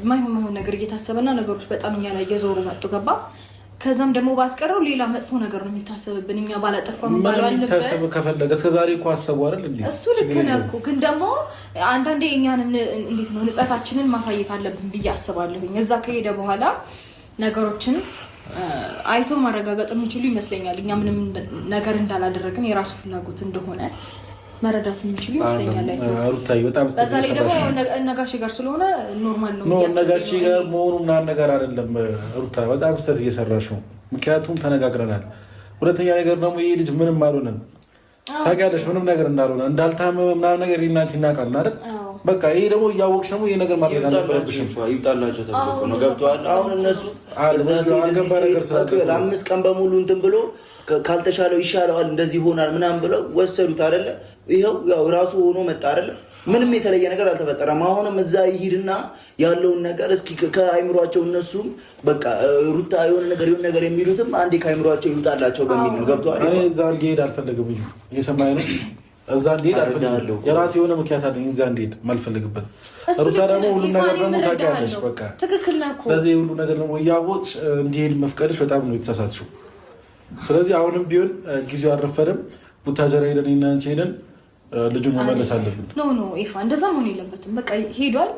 ማይሆን ነገር እየታሰበና ነገሮች በጣም እኛ ላይ እየዞሩ መጡ ገባ ከዛም ደግሞ ባስቀረው ሌላ መጥፎ ነገር ነው የሚታሰብብን እኛ ባላጠፋም ባላልበት ታሰብ ከፈለገ እስከዛሬ እኮ አሰቡ አይደል እንዴ እሱ ልክ ነው ግን ደግሞ አንዳንዴ እኛንም እንዴት ነው ንጻታችንን ማሳየት አለብን ብዬ አስባለሁኝ እዛ ከሄደ በኋላ ነገሮችን አይቶ ማረጋገጥ የሚችሉ ይመስለኛል እኛ ምንም ነገር እንዳላደረግን የራሱ ፍላጎት እንደሆነ መረዳት የሚችሉ ይመስለኛል ሩታዬ በጣም ስለዚህ ደግሞ ነጋሽ ጋር ስለሆነ ኖርማል ነው ነጋሽ ጋር መሆኑና ነገር አይደለም ሩታ በጣም ስተት እየሰራሽ ነው ምክንያቱም ተነጋግረናል ሁለተኛ ነገር ደግሞ ይሄ ልጅ ምንም አልሆነም ታውቂያለሽ ምንም ነገር እንዳልሆነ እንዳልታመመ ምናምን ነገር ይናንቺ እናውቃለን አይደል በቃ ይሄ ደግሞ እያወቅሽ ነው ይሄ ነገር ማድረግ አለብሽ ይጣላቸው ተብሎ ነው ገብቷል አሁን እነሱ ለአምስት ቀን በሙሉ እንትን ብሎ ካልተሻለው ይሻለዋል እንደዚህ ይሆናል ምናምን ብለው ወሰዱት አይደለ ይሄው ያው ራሱ ሆኖ መጣ አይደለ ምንም የተለየ ነገር አልተፈጠረም አሁንም እዛ ይሄድና ያለውን ነገር እስኪ ከአይምሯቸው እነሱም በቃ ሩታ የሆነ ነገር የሚሉትም አንዴ ከአይምሯቸው ይውጣላቸው በሚል ነው ገብቷል እኔ እዛ እንዲሄድ አልፈልግም እዩ እየሰማኸኝ ነው እዛ እንዲሄድ አልፈልግም የራሴ የሆነ ምክንያት አለኝ እዛ እንዲሄድ ማልፈልግበት ሩታ ደግሞ ሁሉ ነገር ደግሞ ታውቂያለሽ በቃ ትክክል ነው ስለዚህ ሁሉ ነገር ደግሞ እያወቅሽ እንዲሄድ መፍቀድሽ በጣም ነው የተሳሳትሽው ስለዚህ አሁንም ቢሆን ጊዜው አልረፈደም ቡታጀራ ሄደን እና አንቺ ሄደን ልጁን መመለስ አለብን ኖ ኢፋ እንደዛ መሆን የለበትም በቃ ሄዷል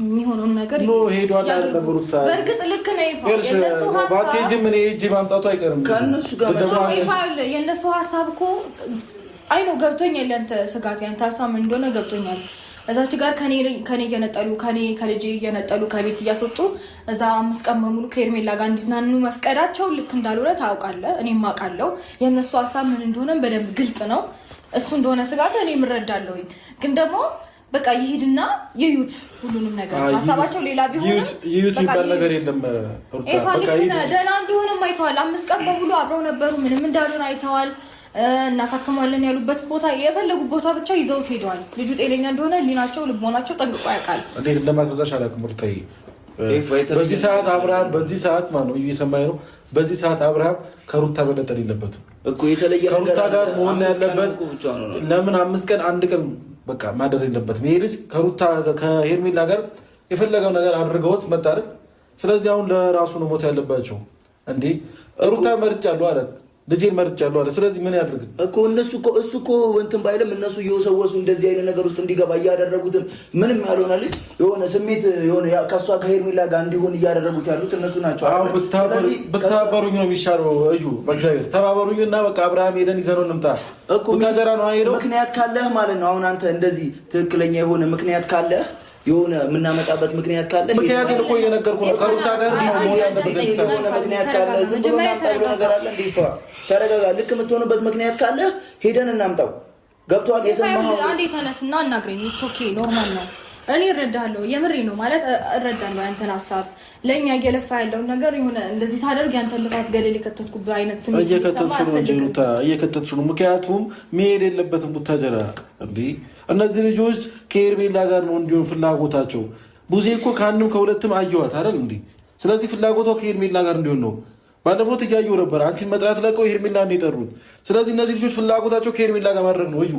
የሚሆነውን ነገር ሄዷል አይደለም ሩታ በእርግጥ ልክ ነው ኢፋ የነሱ ሐሳብ ባቴጂ ምን ሄጂ ማምጣቱ አይቀርም ከነሱ ጋር ኢፋ የነሱ ሐሳብ እኮ አይ ነው ገብቶኛል ያንተ ስጋት ያንተ ሐሳብ እንደሆነ ገብቶኛል እዛች ጋር ከኔ እየነጠሉ ከልጄ እየነጠሉ ከቤት እያስወጡ እዛ 5 ቀን በሙሉ ከኤርሜላ ጋር እንዲዝናኑ መፍቀዳቸው ልክ እንዳልሆነ ታውቃለህ እኔም አውቃለሁ የነሱ ሐሳብ ምን እንደሆነ በደንብ ግልጽ ነው እሱ እንደሆነ ስጋት እኔ ምረዳለሁኝ ግን ደግሞ በቃ ይሄድና ይዩት ሁሉንም ነገር ሐሳባቸው ሌላ ቢሆን ይዩት ይባል ነገር የለም በቃ ደህና እንደሆነም አይተዋል 5 ቀን በሙሉ አብረው ነበሩ ምንም እንዳልሆነ አይተዋል እናሳክማለን ያሉበት ቦታ የፈለጉ ቦታ ብቻ ይዘውት ሄደዋል ልጁ ጤነኛ እንደሆነ ሊናቸው ልቦናቸው ጠንቅቆ ያውቃል እንዴት እንደማስረዳሽ አላውቅም ሩታዬ በዚህ ሰዓት አብርሃም በዚህ ሰዓት ማነው እየሰማኸኝ ነው በዚህ ሰዓት አብርሃም ከሩታ መነጠል የለበትም እኮ የተለየ ነገር ከሩታ ጋር መሆን ያለበት ለምን 5 ቀን 1 ቀን በቃ ማደር የለበትም ይሄ ልጅ ከሩታ ከሄርሜላ ጋር የፈለገው ነገር አድርገውት መጣ አይደል ስለዚህ አሁን ለራሱ ነው ሞት ያለባቸው እንዴ ሩታ መርጫለሁ አለ ልጄን መርጫለሁ አለ ስለዚህ ምን ያድርግ እኮ እሱ እኮ እንትን ባይለም እነሱ እየወሰወሱ እንደዚህ አይነት ነገር ውስጥ እንዲገባ እያደረጉትም ምንም ያልሆነ ልጅ የሆነ ስሜት የሆነ ከሷ ከሄርሜላ ጋር እንዲሆን እያደረጉት ያሉት እነሱ ናቸው አሁን ብታበሩኝ ነው የሚሻለው እዩ በእግዚአብሔር ተባበሩኝና በቃ አብርሃም ሄደን ይዘነው እንምጣ እኮ ታጀራ ነው አይሄደው ምክንያት ካለህ ማለት ነው አሁን አንተ እንደዚህ ትክክለኛ የሆነ ምክንያት ካለህ የሆነ የምናመጣበት ምክንያት ካለ ምክንያት እኮ እየነገርኩ ነው ከሩታ ጋር ነው ያለበት ምክንያት ካለ ዝም ብሎ እናምጣው ነገር አለ እንዴ ተረጋጋ ልክ የምትሆንበት ምክንያት ካለ ሄደን እናምጣው ገብቷል የሰማኸው አንዴ ተነስና አናግረኝ ኦኬ ኖርማል ነው እኔ እረዳለሁ የምሬ ነው ማለት እረዳለሁ ያንተን ሐሳብ ለኛ እየለፋ ያለው ነገር ይሁን እንደዚህ ሳደርግ ያንተን ልፋት ገደል የከተትኩበት አይነት ስሜት እየከተትሽ ነው ምክንያቱም መሄድ የለበትም ቡታጀራ እንዴ እነዚህ ልጆች ከሄርሜላ ጋር ነው እንዲሆን ፍላጎታቸው ቡዜ እኮ ከአንድም ከሁለትም አየዋት አይደል እንዴ ስለዚህ ፍላጎቷ ከሄርሜላ ጋር እንዲሆን ነው ባለፈው ትያየው ነበር አንቺን መጥራት ለቀው ሄርሜላ ነው የጠሩት ስለዚህ እነዚህ ልጆች ፍላጎታቸው ከሄርሜላ ጋር ማድረግ ነው እዩ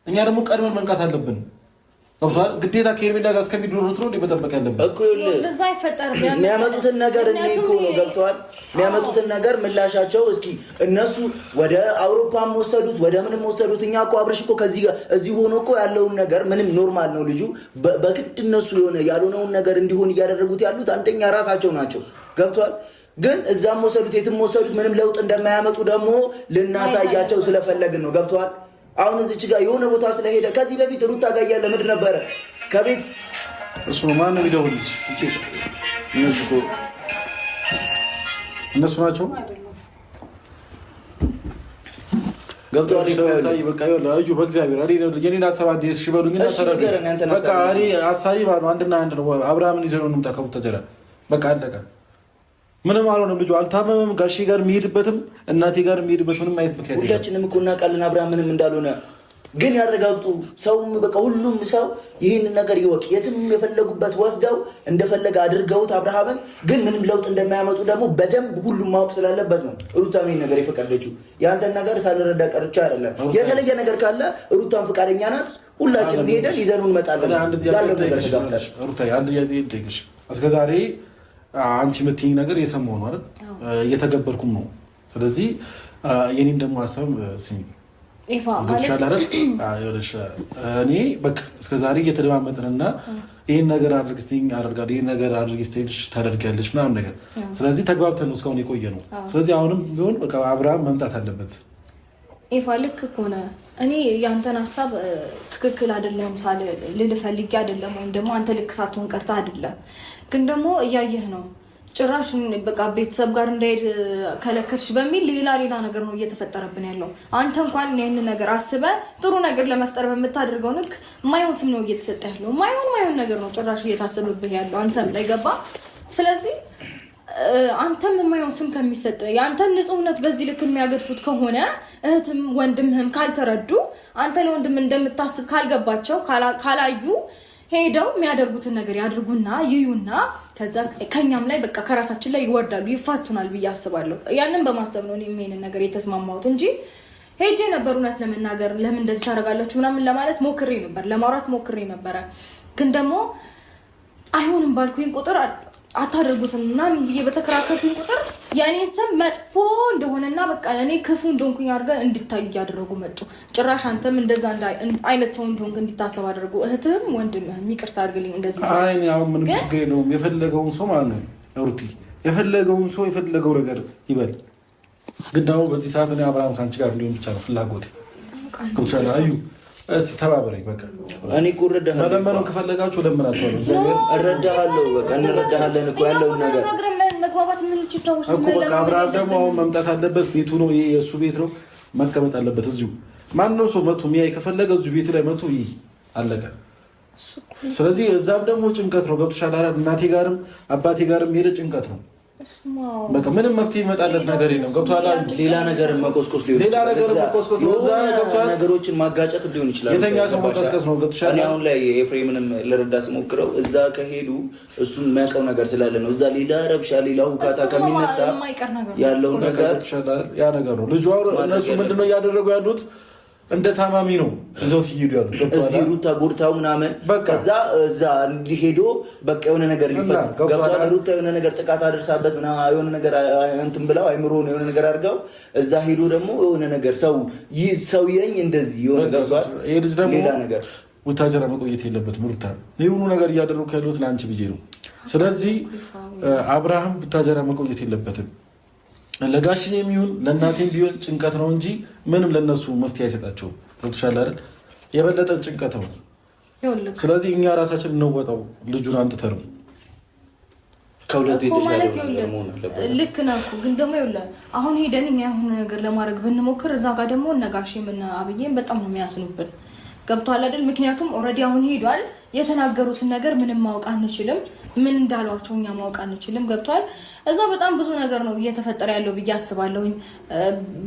እኛ ደግሞ ቀድመን መንቃት አለብን ገብቷል ግዴታ ከሄርሜላ ጋር እስከሚድሩት ነው መጠበቅ ያለብን እኮ እንደዛ አይፈጠርም የሚያመጡትን ነገር እኮ ነው ገብቷል የሚያመጡትን ነገር ምላሻቸው እስኪ እነሱ ወደ አውሮፓም ወሰዱት ወደ ምንም ወሰዱት እኛ እኮ አብረሽ እኮ ከዚህ ጋር እዚህ ሆኖ እኮ ያለውን ነገር ምንም ኖርማል ነው ልጁ በግድ እነሱ የሆነ ያልሆነውን ነገር እንዲሆን እያደረጉት ያሉት አንደኛ ራሳቸው ናቸው ገብቷል ግን እዛም ወሰዱት የትም ወሰዱት ምንም ለውጥ እንደማያመጡ ደግሞ ልናሳያቸው ስለፈለግን ነው ገብቷል አሁን እዚች ጋር የሆነ ቦታ ስለሄደ ከዚህ በፊት ሩታ ጋር ያለ ምድር ነበረ ከቤት እሱ ማን ነው ይደውልልሽ እቺ እነሱ ናቸው ገብቷል በቃ ይወላጁ በእግዚአብሔር አሪ የኔን ሐሳብ አንዴ እሺ በሉኝና ተረጋጋ በቃ አሪ ሐሳቢ ባሉ አንድና አንድ ነው አብርሃምን ይዘው ነው እንምጣ ከቡታጀራ በቃ አለቀ ምንም አልሆነም ልጁ አልታመመም ጋሼ ጋር የሚሄድበትም እናቴ ጋር የሚሄድበት ምንም አይነት ምክንያት ሁላችንም እኮ እናውቃለን አብርሃም ምንም እንዳልሆነ ግን ያረጋግጡ። ሰውም በቃ ሁሉም ሰው ይህንን ነገር ይወቅ። የትም የፈለጉበት ወስደው እንደፈለገ አድርገውት አብርሃምን ግን ምንም ለውጥ እንደማያመጡ ደግሞ በደንብ ሁሉም ማወቅ ስላለበት ነው ሩታም ይህን ነገር የፈቀደችው። ያንተን ነገር ሳልረዳ ቀርቻ አይደለም። የተለየ ነገር ካለ ሩታም ፈቃደኛ ናት። ሁላችንም ሄደን ይዘኑ እንመጣለን። ያለው ነገር ተጋፍታሽ ሩታ አንድ ያጤልሽ እስከዛሬ አንቺ የምትይኝ ነገር የሰማሁ ነው አይደል? እየተገበርኩም ነው። ስለዚህ የኔም ደግሞ ሀሳብ ስሚ እኔ በቃ እስከዛሬ እየተደማመጥንና ይህን ነገር አድርግ ስትይኝ አደርጋለሁ፣ ይህን ነገር አድርግ ስትይኝ ታደርጊያለሽ ምናምን ነገር። ስለዚህ ተግባብተን ነው እስካሁን የቆየ ነው። ስለዚህ አሁንም ቢሆን በቃ አብርሃም መምጣት አለበት። ኤፋ ልክ ከሆነ እኔ ያንተን ሀሳብ ትክክል አይደለም ሳል ልል ፈልጌ አይደለም፣ ወይም ደግሞ አንተ ልክ ሳትሆን ቀርታ አይደለም። ግን ደግሞ እያየህ ነው ጭራሽ በቃ ቤተሰብ ጋር እንዳይሄድ ከለከልሽ በሚል ሌላ ነገር ነው እየተፈጠረብን ያለው። አንተ እንኳን ይህንን ነገር አስበህ ጥሩ ነገር ለመፍጠር በምታደርገው ልክ ማይሆን ስም ነው እየተሰጠ ያለው። ማይሆን ነገር ነው ጭራሽ እየታሰብብህ ያለው አንተም ላይ ገባ። ስለዚህ አንተም የማይሆን ስም ከሚሰጥ የአንተን ንጹህነት በዚህ ልክ የሚያገድፉት ከሆነ እህትም ወንድምህም ካልተረዱ አንተ ለወንድም እንደምታስብ ካልገባቸው ካላዩ ሄደው የሚያደርጉትን ነገር ያድርጉና ይዩና ከዛ ከኛም ላይ በቃ ከራሳችን ላይ ይወርዳሉ፣ ይፋቱናል ብዬ አስባለሁ። ያንን በማሰብ ነው እኔም ይሄንን ነገር የተስማማሁት እንጂ ሄጄ ነበር እውነት ለመናገር ለምን እንደዚህ ታደርጋላችሁ ምናምን ለማለት ሞክሬ ነበር፣ ለማውራት ሞክሬ ነበረ። ግን ደግሞ አይሆንም ባልኩኝ ቁጥር አታደርጉትም ምናምን ብዬ በተከራከርኩኝ ቁጥር የኔ ስም መጥፎ እንደሆነና በቃ እኔ ክፉ እንደሆንኩኝ አድርገን እንድታይ እያደረጉ መጡ። ጭራሽ አንተም እንደዛ አይነት ሰው እንደሆንክ እንዲታሰብ አደረጉ። እህትም ወንድምህም ይቅርታ አድርግልኝ እንደዚህ ሰው አይ ያው ምንም ችግር የለውም። የፈለገውን ሰው ማለት ነው ሩቲ፣ የፈለገውን ሰው የፈለገው ነገር ይበል። ግን ደግሞ በዚህ ሰዓት እኔ አብርሃም ካንቺ ጋር ሊሆን ብቻ ነው ፍላጎቴ። ኮቻላ አዩ እስቲ ተባበረኝ በቃ። እኔ እኮ እረዳሃለሁ። መለመነው ከፈለጋችሁ ለምናችኋለሁ። እረዳሃለሁ። በቃ እንረዳሃለን እኮ ያለውን ነገር መግባባት ምን ይችላል ሰዎች እኮ በቃ አብርሃም ደግሞ አሁን መምጣት አለበት። ቤቱ ነው ይሄ የእሱ ቤት ነው፣ መቀመጥ አለበት እዚሁ። ማንንም ሰው መቶ ሚያይ ከፈለገ እዚሁ ቤቱ ላይ መቶ ይህ አለቀ። ስለዚህ እዛም ደግሞ ጭንቀት ነው ገብቶሻል አይደል? እናቴ ጋርም አባቴ ጋርም ሄደ ጭንቀት ነው። በቃ ምንም መፍትሄ ይመጣለት ነገር የለም። ገብቶሃል? ሌላ ነገር መቆስቆስ ሊሆን ሌላ ነገር መቆስቆስ ነው። እዛ ገብቶሃል? ነገሮችን ማጋጨት ሊሆን ይችላል። የተኛ ሰው መቀስቀስ ነው። ገብቶሻል? እኔ አሁን ላይ ኤፍሬምንም ልረዳ ስሞክረው እዛ ከሄዱ እሱን የሚያውቀው ነገር ስላለ ነው። እዛ ሌላ ረብሻ፣ ሌላ ሁካታ ከሚነሳ ያለው ነገር ያ ነገር ነው። ልጁ እነሱ ምንድነው እያደረጉ ያሉት? እንደ ታማሚ ነው ይዘውት ይሄዱ ያሉት። እዚህ ሩታ ጎድታው ምናምን ከዛ እዛ እንዲሄዶ በቃ የሆነ ነገር ሊፈጠር ገብቷል። ሩታ የሆነ ነገር ጥቃት አደርሳበት ምናምን የሆነ ነገር እንትን ብለው አይምሮን የሆነ ነገር አድርገው እዛ ሄዶ ደግሞ የሆነ ነገር ሰው ይኝ እንደዚህ የሆነ ገብቷል። ይሄ ልጅ ደግሞ ሌላ ነገር ቡታጀራ መቆየት የለበትም። ሩታ ይሄ ሁሉ ነገር እያደረጉ ያሉት ለአንቺ ብዬ ነው። ስለዚህ አብርሃም ቡታጀራ መቆየት የለበትም። ለጋሽን የሚሆን ለእናቴም ቢሆን ጭንቀት ነው እንጂ ምንም ለነሱ መፍትሄ አይሰጣቸውም። ገብቶሻል አይደል? የበለጠ ጭንቀት ነው። ስለዚህ እኛ ራሳችን እንወጣው። ልጁን አንጥተር ከሁለት የተሻለ ልክ ነው። ግን ደግሞ ይኸውልህ አሁን ሄደን እኛ የሆነ ነገር ለማድረግ ብንሞክር እዛ ጋር ደግሞ ነጋሽም እና አብዬም በጣም ነው የሚያስኑብን። ገብቶሃል አይደል? ምክንያቱም ኦልሬዲ አሁን ሄዷል። የተናገሩትን ነገር ምንም ማወቅ አንችልም። ምን እንዳሏቸው እኛ ማወቅ አንችልም። ገብቷል። እዛ በጣም ብዙ ነገር ነው እየተፈጠረ ያለው ብዬ አስባለሁኝ።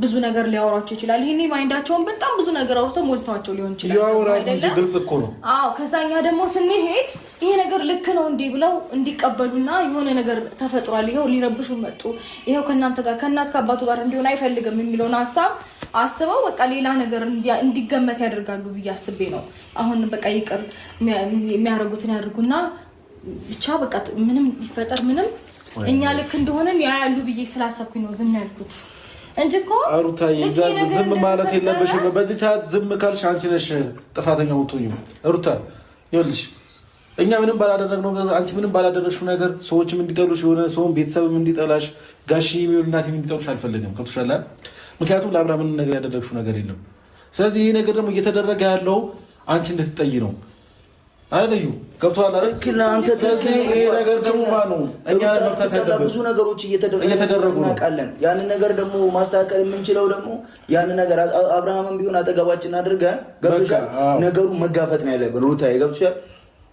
ብዙ ነገር ሊያወራቸው ይችላል። ይሄኔ ማይንዳቸውን በጣም ብዙ ነገር አውርተው ሞልተዋቸው ሊሆን ይችላል አይደለም? ግልጽ እኮ ነው። አዎ። ከዛኛ ደግሞ ስንሄድ ይሄ ነገር ልክ ነው እንዴ ብለው እንዲቀበሉና የሆነ ነገር ተፈጥሯል፣ ይሄው ሊረብሹ መጡ፣ ይሄው ከእናንተ ጋር ከእናት ከአባቱ ጋር እንዲሆን አይፈልግም የሚለውን ሀሳብ አስበው በቃ ሌላ ነገር እንዲገመት ያደርጋሉ ብዬ አስቤ ነው። አሁን በቃ ይቅር የሚያደርጉትን ያድርጉና ብቻ በቃ ምንም ይፈጠር ምንም እኛ ልክ እንደሆነን ያያሉ ብዬ ስላሰብኩኝ ነው ዝም ያልኩት እንጂ እኮ ሩታዬ ዝም ማለት የለብሽም። በዚህ ሰዓት ዝም ካልሽ አንቺ ነሽ ጥፋተኛ ወጥቶኝ ሩታ ይኸውልሽ እኛ ምንም ባላደረግነው አንቺ ምንም ባላደረግሽው ነገር ሰዎችም እንዲጠሉሽ የሆነ ሰውም ቤተሰብም እንዲጠላሽ ጋሺ የሚሆን እናቴም እንዲጠሉሽ አልፈልግም። ከብቶሻል። ምክንያቱም ለአብርሃም ምንም ነገር ያደረግሽው ነገር የለም። ስለዚህ ይሄ ነገር ደግሞ እየተደረገ ያለው አንቺ እንድትጠይ ነው አይደዩ ገብቷል አይደል? አንተ ተዚህ ይሄ ነገር ደግሞ ማነው እኛ ለመፍታት ያለበት ብዙ ነገሮች እየተደረጉ ነው። ያንን ነገር ደግሞ ማስተካከል የምንችለው ደግሞ ያንን ነገር አብርሃምም ቢሆን አጠገባችን አድርገን ገብቶሻል፣ ነገሩ መጋፈጥ ነው ያለብን። ሩታዬ ገብቶሻል።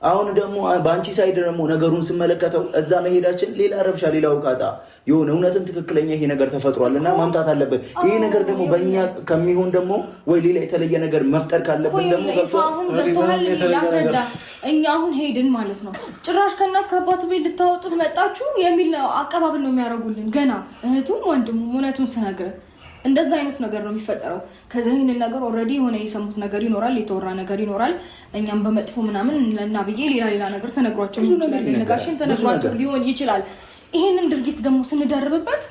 አሁን ደግሞ በአንቺ ሳይድ ደግሞ ነገሩን ስመለከተው እዛ መሄዳችን ሌላ ረብሻ፣ ሌላ ውቃጣ የሆነ እውነትም ትክክለኛ ይሄ ነገር ተፈጥሯል እና ማምጣት አለበት። ይሄ ነገር ደግሞ በእኛ ከሚሆን ደግሞ ወይ ሌላ የተለየ ነገር መፍጠር ካለብን ደግሞ ላስረዳ። እኛ አሁን ሄድን ማለት ነው ጭራሽ ከእናት ከአባቱ ቤት ልታወጡት መጣችሁ የሚል አቀባበል ነው የሚያደርጉልን። ገና እህቱም ወንድሙ እውነቱን ስነግርህ እንደዛ አይነት ነገር ነው የሚፈጠረው። ከዛ ይሄንን ነገር ኦልሬዲ የሆነ የሰሙት ነገር ይኖራል፣ የተወራ ነገር ይኖራል። እኛም በመጥፎ ምናምን እና ብዬ ሌላ ነገር ተነግሯቸው ይችላል፣ ነጋሽን ተነግሯቸው ሊሆን ይችላል። ይሄንን ድርጊት ደግሞ ስንደርብበት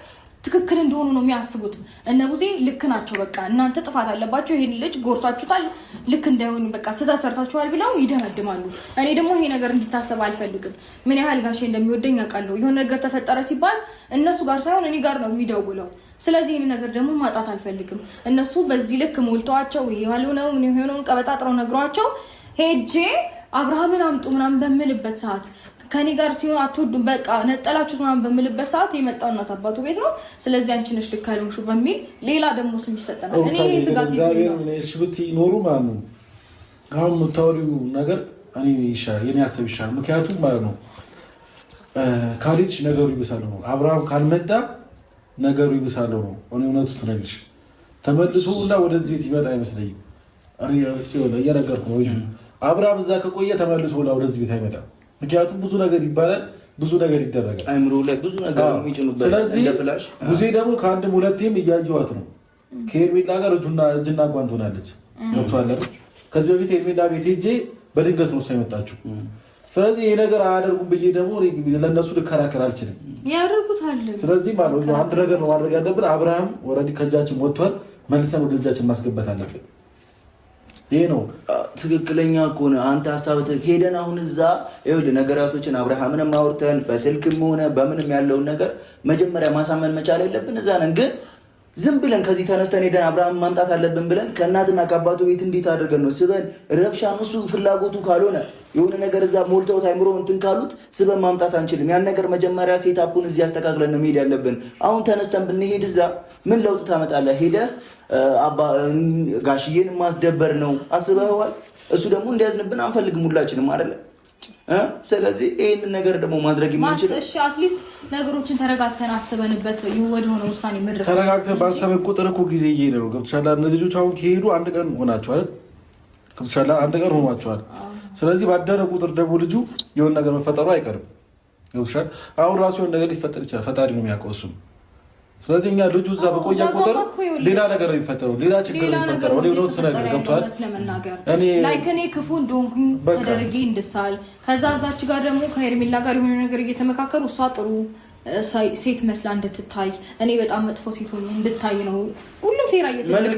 ትክክል እንደሆኑ ነው የሚያስቡት። እነ ቡዜ ልክ ናቸው፣ በቃ እናንተ ጥፋት አለባቸው፣ ይሄን ልጅ ጎርታችሁታል፣ ልክ እንዳይሆን በቃ ስህተት ሰርታችኋል ብለው ይደመድማሉ። እኔ ደግሞ ይሄ ነገር እንዲታሰብ አልፈልግም። ምን ያህል ጋሼ እንደሚወደኝ አውቃለሁ። የሆነ ነገር ተፈጠረ ሲባል እነሱ ጋር ሳይሆን እኔ ጋር ነው የሚደውለው። ስለዚህ ይሄን ነገር ደግሞ ማጣት አልፈልግም። እነሱ በዚህ ልክ ሞልተዋቸው የሆነውን ቀበጣጥረው ነግሯቸው ሄጄ አብርሃምን አምጡ ምናምን በምልበት ሰዓት ከኔ ጋር ሲሆን አትወዱም በቃ ነጠላችሁት ምናምን በምልበት ሰዓት የመጣው እናት አባቱ ቤት ነው። ስለዚህ አንቺ ነሽ ልክ አልሆንሽም በሚል ሌላ ደግሞ ስም ይሰጠናል። እኔ ይሄ ስጋት ይኖሩ ማለት ነው። አሁን የምታወሪው ነገር እኔ ይሻል የኔ ሀሳብ ይሻል። ምክንያቱም ማለት ነው ካሊች ነገሩ ይብሳል ነው። አብርሃም ካልመጣ ነገሩ ይብሳል ነው። እኔ እውነቱ ትነግርሽ ተመልሶ እና ወደዚህ ቤት ይመጣ አይመስለኝም። እየነገርኩ ነው። አብርሃም እዛ ከቆየ ተመልሶ ወደዚህ ቤት አይመጣም። ምክንያቱም ብዙ ነገር ይባላል፣ ብዙ ነገር ይደረጋል፣ አይምሮ ላይ ብዙ ነገር የሚጭኑበት። ስለዚህ ቡዜ ደግሞ ከአንድም ሁለቴም እያየኋት ነው ከሄርሜላ ጋር እጅና ጓንት ሆናለች። ገብቶሃል? ከዚህ በፊት ሄርሜላ ቤት ሄጄ በድንገት ነው እሷ የመጣችው። ስለዚህ ይሄ ነገር አያደርጉም ብዬ ደግሞ ለእነሱ ልከራከር አልችልም። ያደርጉታል። ስለዚህ ማለት ነው አንድ ነገር ነው ማድረግ ያለብን። አብርሃም ወረዲ ከእጃችን ወጥቷል፣ መልሰን ወደ እጃችን ማስገባት አለብን። ይሄ ነው ትክክለኛ ከሆነ አንተ ሀሳብ ሄደን አሁን እዛ ይኸውልህ ነገራቶችን አብርሃምንም አውርተን በስልክም ሆነ በምንም ያለውን ነገር መጀመሪያ ማሳመን መቻል የለብን። እዛ ነን ግን ዝም ብለን ከዚህ ተነስተን ሄደን አብርሃም ማምጣት አለብን ብለን ከእናትና ከአባቱ ቤት እንዴት አድርገን ነው ስበን ረብሻን እሱ ፍላጎቱ ካልሆነ የሆነ ነገር እዛ ሞልተውት አይምሮ እንትን ካሉት ስበን ማምጣት አንችልም። ያን ነገር መጀመሪያ ሴታፑን እዚህ አስተካክለን ነው መሄድ ያለብን። አሁን ተነስተን ብንሄድ እዛ ምን ለውጥ ታመጣለህ? ሄደህ ጋሽዬን ማስደበር ነው አስበኸዋል? እሱ ደግሞ እንዲያዝንብን አንፈልግም ሁላችንም አይደለ? ስለዚህ ይሄንን ነገር ደግሞ ማድረግ የምንችል እሺ አትሊስት ነገሮችን ተረጋግተን አስበንበት ወደሆነ ውሳኔ መድረስ ተረጋግተን ባሰብን ቁጥር እኮ ጊዜ እየሄደ ነው። ገብቶሻል? እነዚህ ልጆች አሁን ከሄዱ አንድ ቀን ሆናቸዋል። ገብቶሻል? አንድ ቀን ሆኗቸዋል። ስለዚህ ባደረ ቁጥር ደግሞ ልጁ የሆነ ነገር መፈጠሩ አይቀርም። ገብቶሻል? አሁን ራሱ የሆነ ነገር ሊፈጠር ይችላል። ፈጣሪ ነው የሚያውቀው እሱም። ስለዚህ እኛ ልጁ እዛ በቆየ ቁጥር ሌላ ነገር የሚፈጠረው ሌላ ችግር የሚፈጠረው ወደ ነው ነገር ገብቷል። እኔ ክፉ እንደሆንኩኝ ተደርጌ እንድሳል ከዛ እዛች ጋር ደግሞ ከሄርሜላ ጋር የሆነ ነገር እየተመካከሩ እሷ ጥሩ ሴት መስላ እንድትታይ እኔ በጣም መጥፎ ሴት ሆኜ እንድታይ ነው ሁሉም ሴራ እየተደረገ